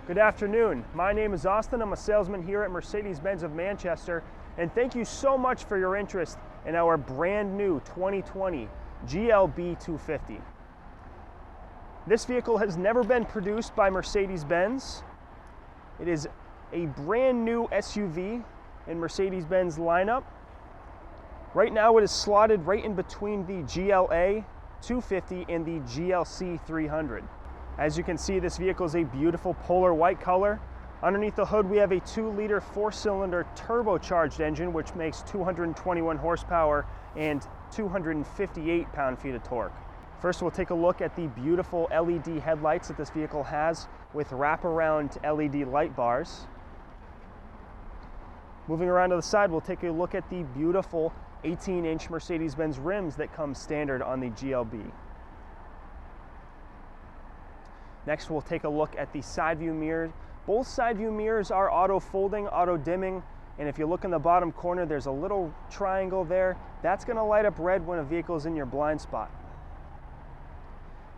Good afternoon. My name is Austin. I'm a salesman here at Mercedes-Benz of Manchester, and thank you so much for your interest in our brand new 2020 GLB 250. This vehicle has never been produced by Mercedes-Benz. It is a brand new SUV in Mercedes-Benz lineup. Right now it is slotted right in between the GLA 250 and the GLC 300. As you can see, this vehicle is a beautiful polar white color. Underneath the hood, we have a 2-liter 4-cylinder turbocharged engine, which makes 221 horsepower and 258 pound-feet of torque. First, we'll take a look at the beautiful LED headlights that this vehicle has with wraparound LED light bars. Moving around to the side, we'll take a look at the beautiful 18-inch Mercedes-Benz rims that come standard on the GLB. Next, we'll take a look at the side view mirrors. Both side view mirrors are auto folding, auto dimming, and if you look in the bottom corner, there's a little triangle there. That's going to light up red when a vehicle is in your blind spot.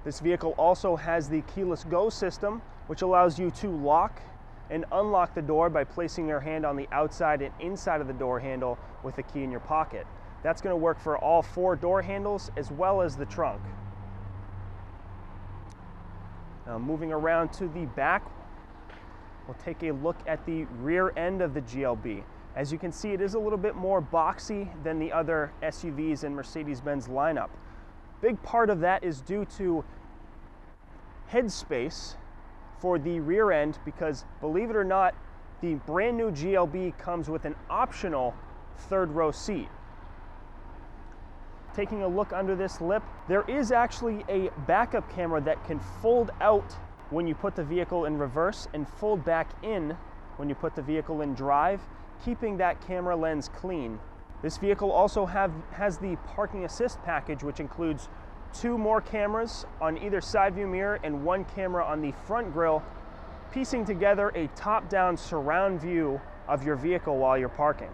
This vehicle also has the keyless go system, which allows you to lock and unlock the door by placing your hand on the outside and inside of the door handle with the key in your pocket. That's going to work for all 4 door handles as well as the trunk. Now, moving around to the back, we'll take a look at the rear end of the GLB. As you can see, it is a little bit more boxy than the other SUVs in Mercedes-Benz lineup. Big part of that is due to headspace for the rear end because, believe it or not, the brand new GLB comes with an optional 3rd row seat. Taking a look under this lip, there is actually a backup camera that can fold out when you put the vehicle in reverse and fold back in when you put the vehicle in drive, keeping that camera lens clean. This vehicle also has the parking assist package, which includes 2 more cameras on either side view mirror and 1 camera on the front grille, piecing together a top-down surround view of your vehicle while you're parking.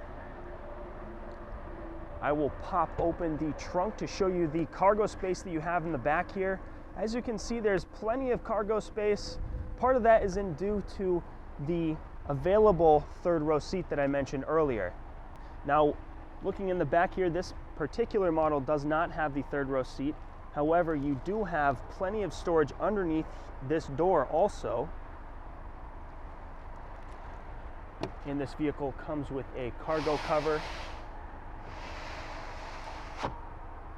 I will pop open the trunk to show you the cargo space that you have in the back here. As you can see, there's plenty of cargo space. Part of that is due to the available 3rd row seat that I mentioned earlier. Now, looking in the back here, this particular model does not have the 3rd row seat. However, you do have plenty of storage underneath this door also. And this vehicle comes with a cargo cover.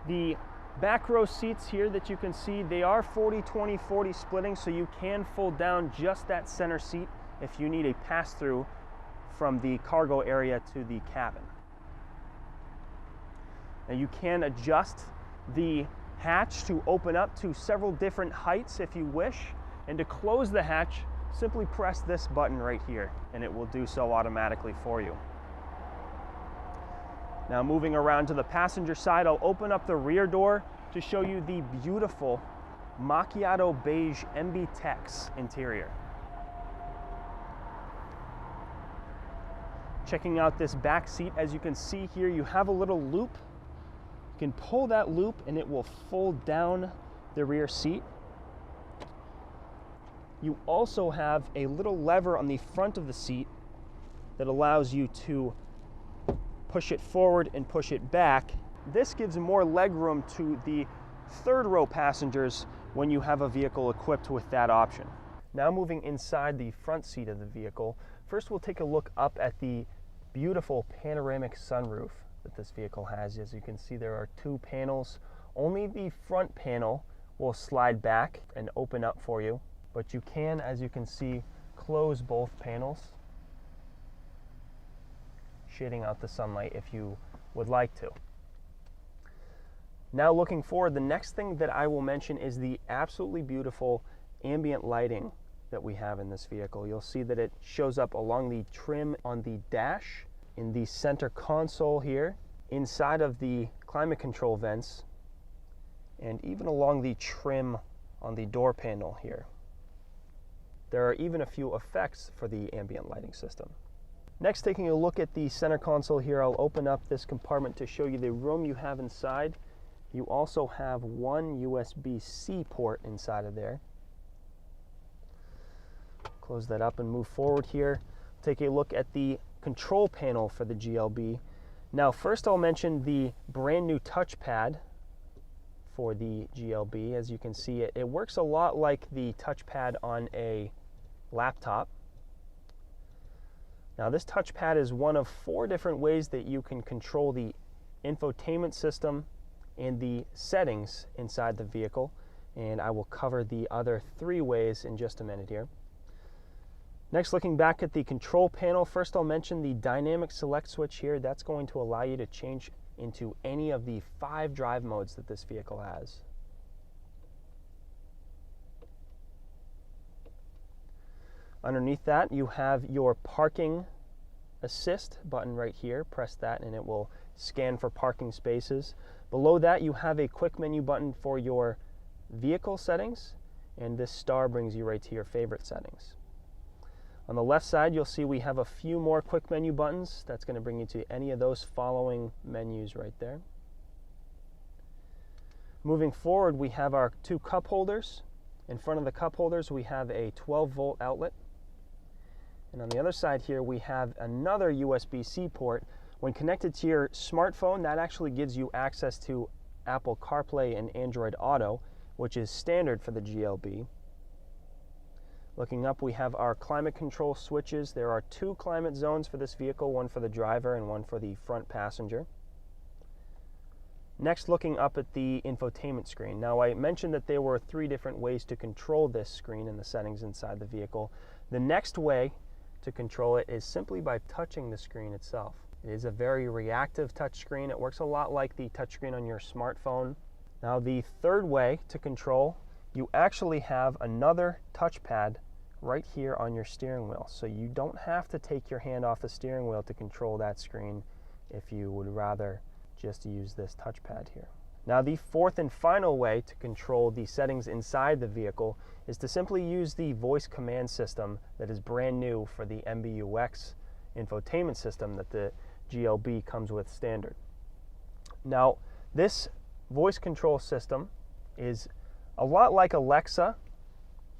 The back row seats here that you can see, they are 40-20-40 splitting, so you can fold down just that center seat if you need a pass-through from the cargo area to the cabin. Now, you can adjust the hatch to open up to several different heights if you wish, and to close the hatch, simply press this button right here and it will do so automatically for you. Now, moving around to the passenger side, I'll open up the rear door to show you the beautiful macchiato beige MB Tex interior. Checking out this back seat, as you can see here, you have a little loop. You can pull that loop and it will fold down the rear seat. You also have a little lever on the front of the seat that allows you to push it forward and push it back. This gives more leg room to the 3rd row passengers when you have a vehicle equipped with that option. Now, moving inside the front seat of the vehicle, first we'll take a look up at the beautiful panoramic sunroof that this vehicle has. As you can see, there are 2 panels. Only the front panel will slide back and open up for you, but you can, as you can see, close both panels, shading out the sunlight if you would like to. Now, looking forward, the next thing that I will mention is the absolutely beautiful ambient lighting that we have in this vehicle. You'll see that it shows up along the trim on the dash, in the center console here, inside of the climate control vents, and even along the trim on the door panel here. There are even a few effects for the ambient lighting system. Next, taking a look at the center console here, I'll open up this compartment to show you the room you have inside. You also have 1 USB-C port inside of there. Close that up and move forward here. Take a look at the control panel for the GLB. Now, first I'll mention the brand new touchpad for the GLB. As you can see, it works a lot like the touchpad on a laptop. Now, this touchpad is one of 4 different ways that you can control the infotainment system and the settings inside the vehicle, and I will cover the other 3 ways in just a minute here. Next, looking back at the control panel, first I'll mention the dynamic select switch here. That's going to allow you to change into any of the 5 drive modes that this vehicle has. Underneath that, you have your parking assist button right here. Press that and it will scan for parking spaces. Below that, you have a quick menu button for your vehicle settings, and this star brings you right to your favorite settings. On the left side, you'll see we have a few more quick menu buttons. That's going to bring you to any of those following menus right there. Moving forward, we have our 2 cup holders. In front of the cup holders, we have a 12-volt outlet. And on the other side here, we have another USB-C port. When connected to your smartphone, that actually gives you access to Apple CarPlay and Android Auto, which is standard for the GLB. Looking up, we have our climate control switches. There are 2 climate zones for this vehicle, one for the driver and one for the front passenger. Next, looking up at the infotainment screen. Now, I mentioned that there were 3 different ways to control this screen and the settings inside the vehicle. The next way to control it is simply by touching the screen itself. It is a very reactive touch screen. It works a lot like the touchscreen on your smartphone. Now, the third way to control, you actually have another touchpad right here on your steering wheel. So you don't have to take your hand off the steering wheel to control that screen if you would rather just use this touchpad here. Now, the 4th and final way to control the settings inside the vehicle is to simply use the voice command system that is brand new for the MBUX infotainment system that the GLB comes with standard. Now, this voice control system is a lot like Alexa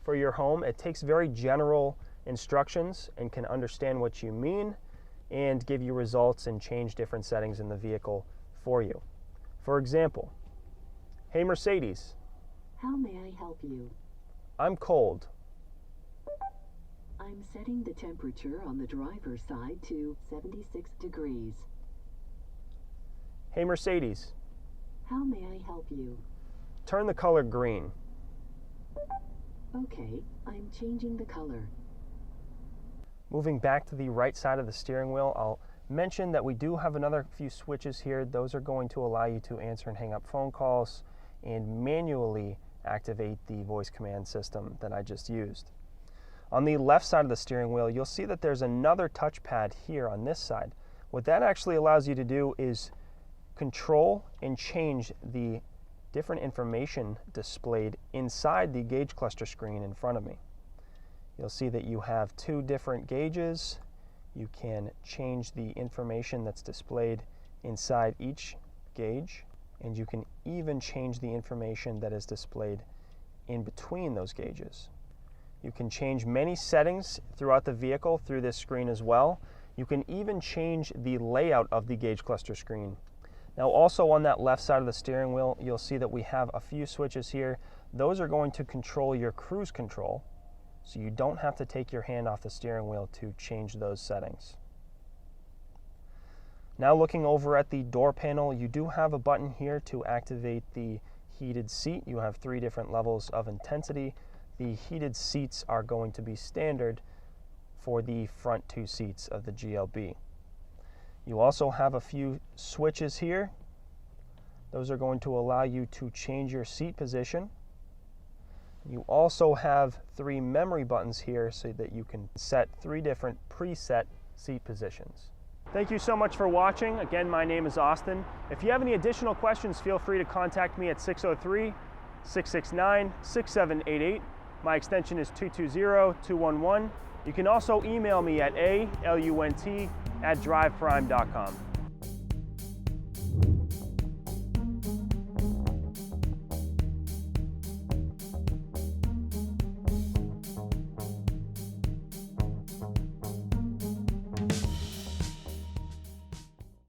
for your home. It takes very general instructions and can understand what you mean and give you results and change different settings in the vehicle for you. For example, hey Mercedes. How may I help you? I'm cold. I'm setting the temperature on the driver's side to 76 degrees. Hey Mercedes. How may I help you? Turn the color green. Okay, I'm changing the color. Moving back to the right side of the steering wheel, I'll mention that we do have another few switches here. Those are going to allow you to answer and hang up phone calls and manually activate the voice command system that I just used. On the left side of the steering wheel, you'll see that there's another touchpad here on this side. What that actually allows you to do is control and change the different information displayed inside the gauge cluster screen in front of me. You'll see that you have 2 different gauges. You can change the information that's displayed inside each gauge, and you can even change the information that is displayed in between those gauges. You can change many settings throughout the vehicle through this screen as well. You can even change the layout of the gauge cluster screen. Now, also on that left side of the steering wheel, you'll see that we have a few switches here. Those are going to control your cruise control, so you don't have to take your hand off the steering wheel to change those settings. Now, looking over at the door panel, you do have a button here to activate the heated seat. You have 3 different levels of intensity. The heated seats are going to be standard for the front 2 seats of the GLB. You also have a few switches here. Those are going to allow you to change your seat position. You also have 3 memory buttons here so that you can set 3 different preset seat positions. Thank you so much for watching. Again, my name is Austin. If you have any additional questions, feel free to contact me at 603-669-6788. My extension is 220-211. You can also email me at alunt@driveprime.com.